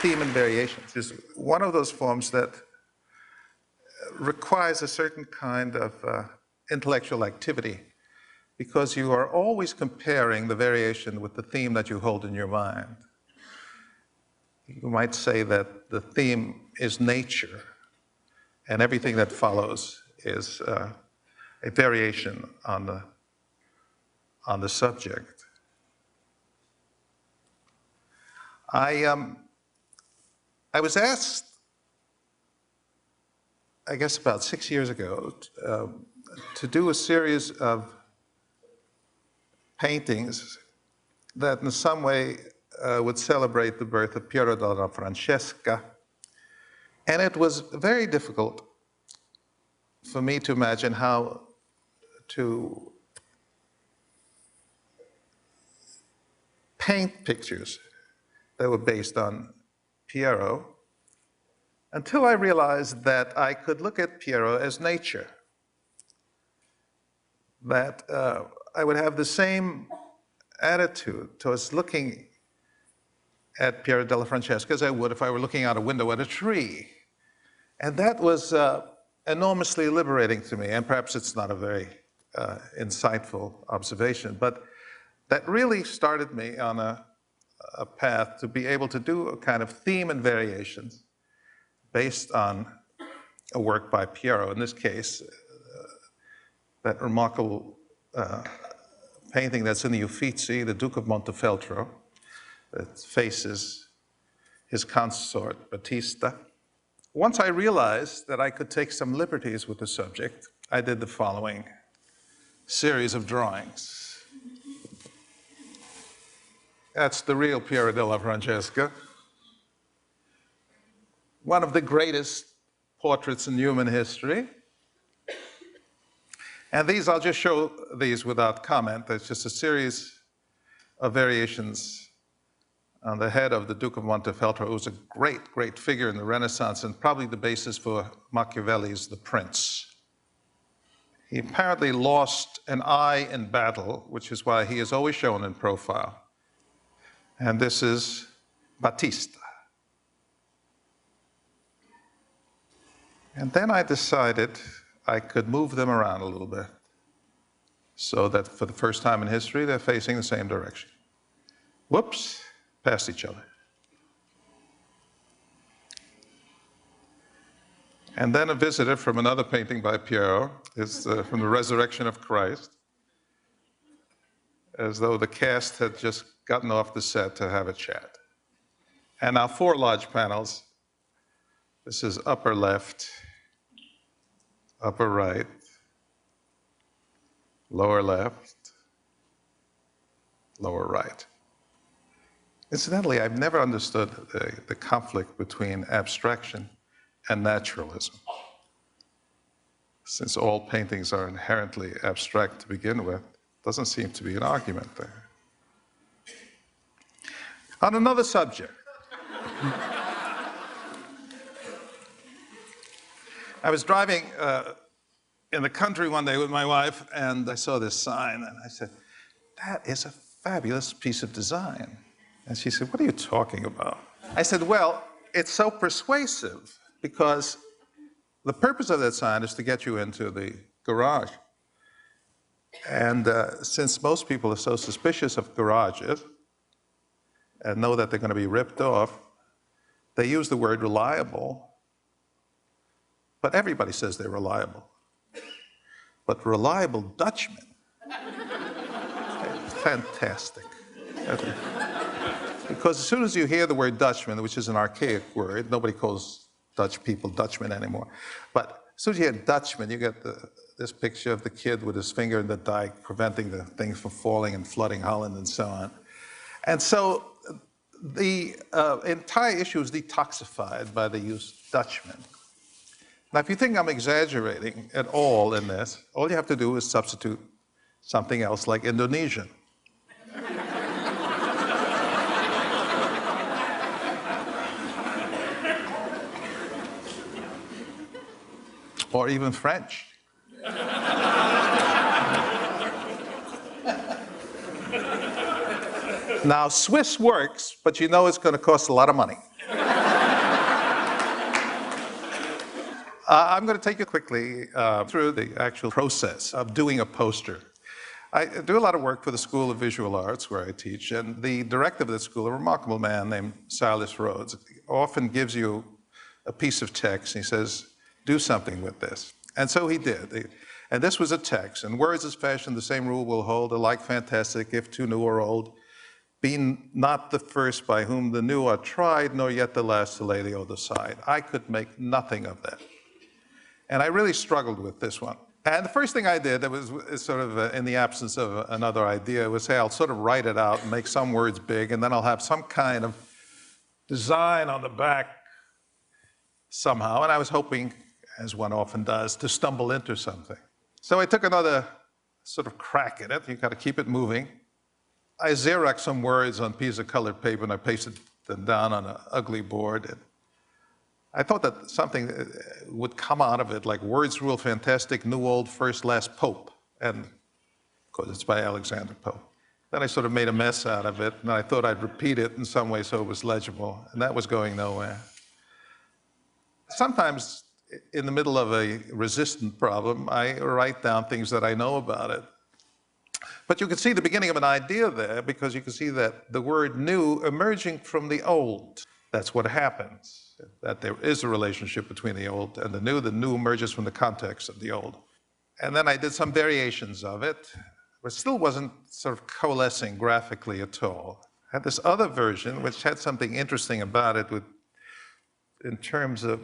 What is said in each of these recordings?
theme and variations is one of those forms that requires a certain kind of intellectual activity, because you are always comparing the variation with the theme that you hold in your mind. You might say that the theme is nature, and everything that follows is a variation on the subject. I was asked, I guess about 6 years ago, to do a series of paintings that in some way would celebrate the birth of Piero della Francesca. And it was very difficult for me to imagine how to paint pictures that were based on Piero, until I realized that I could look at Piero as nature, that I would have the same attitude towards looking at Piero della Francesca as I would if I were looking out a window at a tree. And that was enormously liberating to me, and perhaps it's not a very insightful observation, but that really started me on a path to be able to do a kind of theme and variations based on a work by Piero. In this case, that remarkable painting that's in the Uffizi, the Duke of Montefeltro, that faces his consort, Battista. Once I realized that I could take some liberties with the subject, I did the following series of drawings. That's the real Piero della Francesca, one of the greatest portraits in human history. And these, I'll just show these without comment. It's just a series of variations on the head of the Duke of Montefeltro, who was a great, great figure in the Renaissance and probably the basis for Machiavelli's The Prince. He apparently lost an eye in battle, which is why he is always shown in profile. And this is Battista. And then I decided I could move them around a little bit so that for the first time in history, they're facing the same direction. Whoops, past each other. And then a visitor from another painting by Piero is from the Resurrection of Christ, as though the cast had just gotten off the set to have a chat. And now 4 large panels. This is upper left, upper right, lower left, lower right. Incidentally, I've never understood the conflict between abstraction and naturalism, since all paintings are inherently abstract to begin with. Doesn't seem to be an argument there. On another subject, I was driving in the country one day with my wife, and I saw this sign, and I said, "That is a fabulous piece of design." And she said, "What are you talking about?" I said, "Well, it's so persuasive because the purpose of that sign is to get you into the garage. And since most people are so suspicious of garages and know that they're going to be ripped off, they use the word reliable. But everybody says they're reliable. But reliable Dutchmen, fantastic. Because as soon as you hear the word Dutchman, which is an archaic word, nobody calls Dutch people Dutchmen anymore. But as soon as you hear Dutchman, you get this picture of the kid with his finger in the dike, preventing the things from falling and flooding Holland and so on. And so the entire issue is detoxified by the use Dutchman. Now, if you think I'm exaggerating at all in this, all you have to do is substitute something else like Indonesian. Or even French. Now, Swiss works, but you know it's going to cost a lot of money. I'm going to take you quickly through the actual process of doing a poster. I do a lot of work for the School of Visual Arts where I teach, and the director of the school, a remarkable man named Silas Rhodes, often gives you a piece of text and he says, do something with this. And so he did. And this was a text, and words as fashioned, the same rule will hold, alike fantastic, if too new or old, being not the first by whom the new are tried, nor yet the last to lay the old aside. I could make nothing of that. And I really struggled with this one. And the first thing I did, that was sort of in the absence of another idea, was say, I'll sort of write it out and make some words big, and then I'll have some kind of design on the back somehow. And I was hoping, as one often does, to stumble into something. So I took another sort of crack at it. You've got to keep it moving. I Xeroxed some words on a piece of colored paper and I pasted them down on an ugly board. And I thought that something would come out of it, like words rule fantastic, new old, first, last pope. And of course, it's by Alexander Pope. Then I sort of made a mess out of it, and I thought I'd repeat it in some way so it was legible, and that was going nowhere. Sometimes, in the middle of a resistant problem, I write down things that I know about it. But you can see the beginning of an idea there, because you can see that the word new emerging from the old. That's what happens, that there is a relationship between the old and the new emerges from the context of the old. And then I did some variations of it, but still wasn't sort of coalescing graphically at all. I had this other version, which had something interesting about it in terms of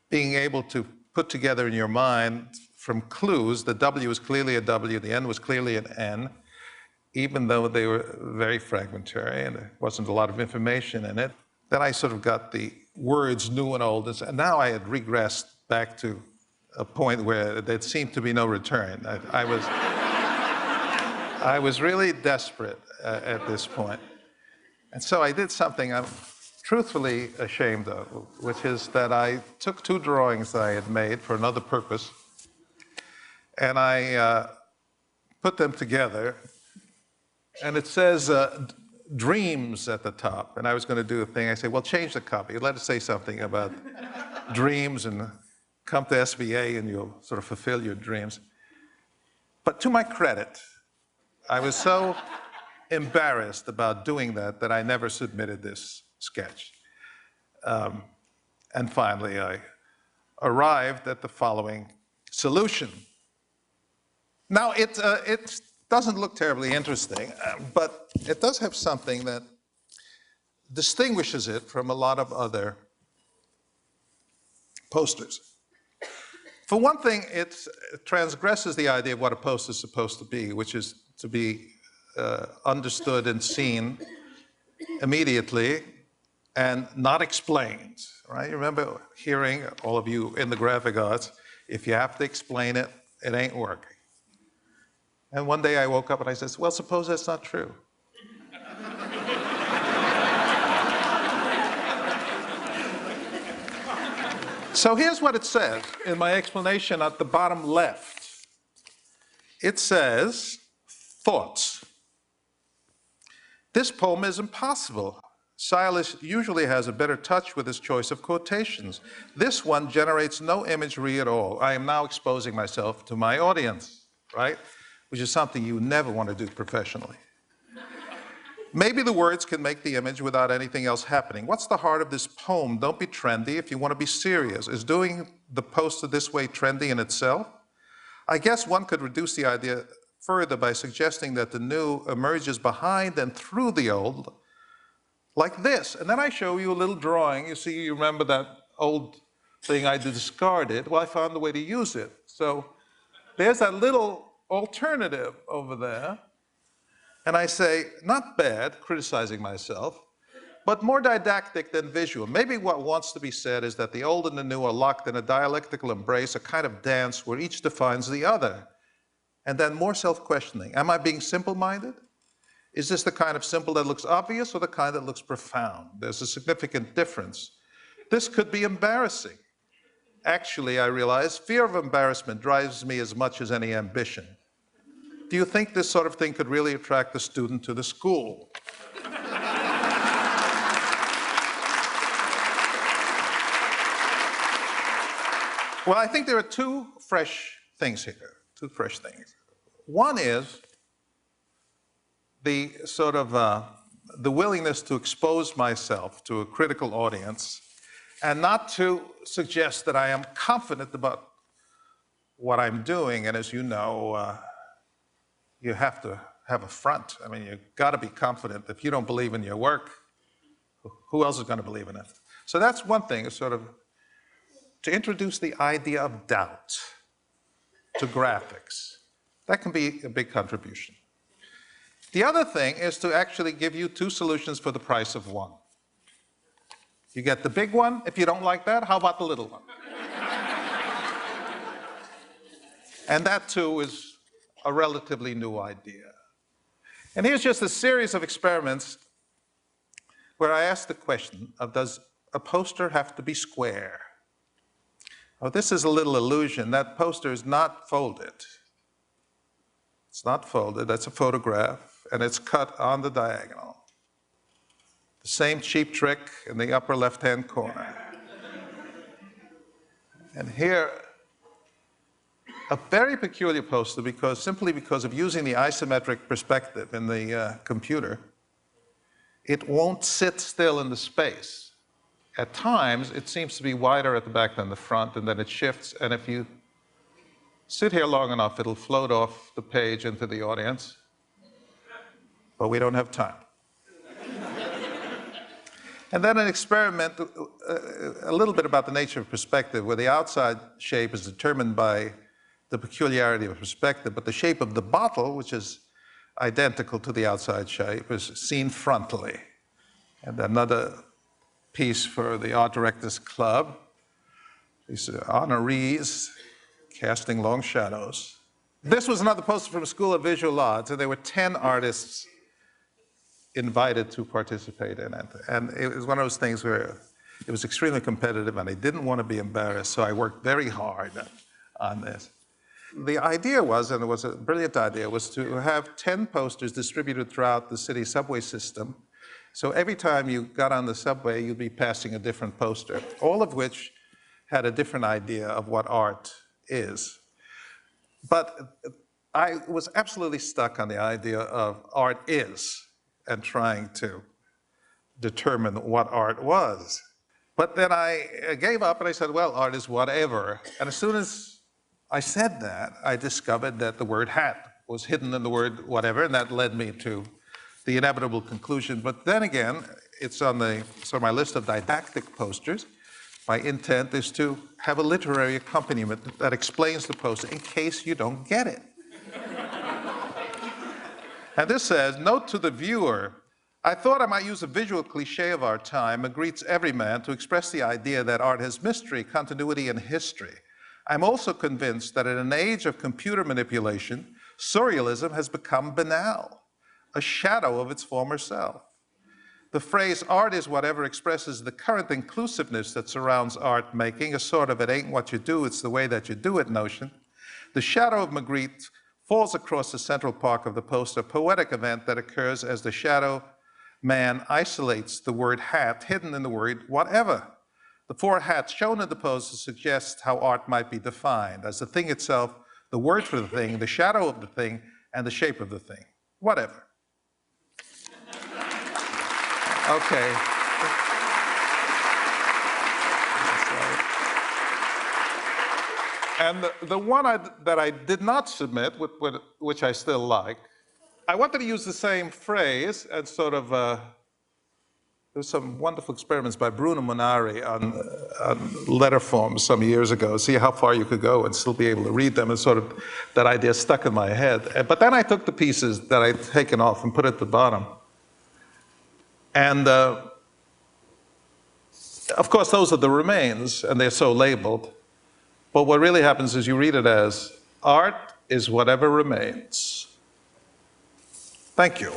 being able to put together in your mind from clues. The W was clearly a W, the N was clearly an N, even though they were very fragmentary and there wasn't a lot of information in it. Then I sort of got the words new and old, and now I had regressed back to a point where there seemed to be no return. I was really desperate at this point. And so I did something I'm truthfully ashamed of, which is that I took two drawings that I had made for another purpose, and I put them together, and it says dreams at the top. And I was going to do a thing. I say, well, change the copy. Let it say something about dreams and come to SVA and you'll sort of fulfill your dreams. But to my credit, I was so embarrassed about doing that that I never submitted this sketch. And finally, I arrived at the following solution. Now, it doesn't look terribly interesting, but it does have something that distinguishes it from a lot of other posters. For one thing, it transgresses the idea of what a poster is supposed to be, which is to be understood and seen immediately and not explained, right? You remember hearing, all of you in the graphic arts, if you have to explain it, it ain't working. And one day I woke up and I said, well, suppose that's not true. So here's what it says in my explanation at the bottom left. It says, thoughts. This poem is impossible. Silas usually has a better touch with his choice of quotations. This one generates no imagery at all. I am now exposing myself to my audience, right? Which is something you never want to do professionally. Maybe the words can make the image without anything else happening. What's the heart of this poem? Don't be trendy if you want to be serious. Is doing the poster this way trendy in itself? I guess one could reduce the idea further by suggesting that the new emerges behind and through the old, like this. And then I show you a little drawing. You see, you remember that old thing I discarded? Well, I found a way to use it. So there's that little alternative over there. And I say, not bad, criticizing myself, but more didactic than visual. Maybe what wants to be said is that the old and the new are locked in a dialectical embrace, a kind of dance where each defines the other. And then more self-questioning. Am I being simple-minded? Is this the kind of simple that looks obvious or the kind that looks profound? There's a significant difference. This could be embarrassing. Actually, I realize, fear of embarrassment drives me as much as any ambition. Do you think this sort of thing could really attract the student to the school? Well, I think there are two fresh things here, two fresh things. One is the sort of the willingness to expose myself to a critical audience and not to suggest that I am confident about what I'm doing. And as you know, you have to have a front. I mean, you've got to be confident. If you don't believe in your work, who else is going to believe in it? So that's one thing, is sort of to introduce the idea of doubt to graphics. That can be a big contribution. The other thing is to actually give you two solutions for the price of one. You get the big one. If you don't like that, how about the little one? And that too is a relatively new idea. And here's just a series of experiments where I asked the question of, does a poster have to be square? Oh, this is a little illusion. That poster is not folded. It's not folded. That's a photograph, and it's cut on the diagonal. The same cheap trick in the upper left-hand corner. And here, a very peculiar poster, simply because of using the isometric perspective in the computer, it won't sit still in the space. At times, it seems to be wider at the back than the front, and then it shifts, and if you sit here long enough, it'll float off the page into the audience. But we don't have time. And then an experiment, a little bit about the nature of perspective, where the outside shape is determined by the peculiarity of perspective, but the shape of the bottle, which is identical to the outside shape, is seen frontally. And another piece for the Art Directors Club. These honorees casting long shadows. This was another poster from School of Visual Arts, and there were 10 artists invited to participate in it. And it was one of those things where it was extremely competitive, and I didn't want to be embarrassed, so I worked very hard on this. The idea was, and it was a brilliant idea, was to have 10 posters distributed throughout the city subway system. So every time you got on the subway, you'd be passing a different poster, all of which had a different idea of what art is. But I was absolutely stuck on the idea of art is and trying to determine what art was. But then I gave up and I said, well, art is whatever. And as soon as I said that, I discovered that the word hat was hidden in the word whatever, and that led me to the inevitable conclusion. But then again, it's on my list of didactic posters. My intent is to have a literary accompaniment that explains the poster in case you don't get it. And this says, note to the viewer, I thought I might use a visual cliche of our time, Magritte's Everyman, to express the idea that art has mystery, continuity, and history. I'm also convinced that in an age of computer manipulation, surrealism has become banal, a shadow of its former self. The phrase art is whatever expresses the current inclusiveness that surrounds art making, a sort of it ain't what you do, it's the way that you do it notion. The shadow of Magritte falls across the central part of the poster, a poetic event that occurs as the shadow man isolates the word hat hidden in the word whatever. The four hats shown in the poster suggest how art might be defined as the thing itself, the word for the thing, the shadow of the thing, and the shape of the thing. Whatever. Okay. And the one that I did not submit, which I still like, I wanted to use the same phrase and sort of, there's some wonderful experiments by Bruno Munari on letter forms some years ago, see how far you could go and still be able to read them, and sort of that idea stuck in my head. But then I took the pieces that I'd taken off and put at the bottom. And of course, those are the remains, and they're so labeled. But what really happens is you read it as, art is whatever remains. Thank you.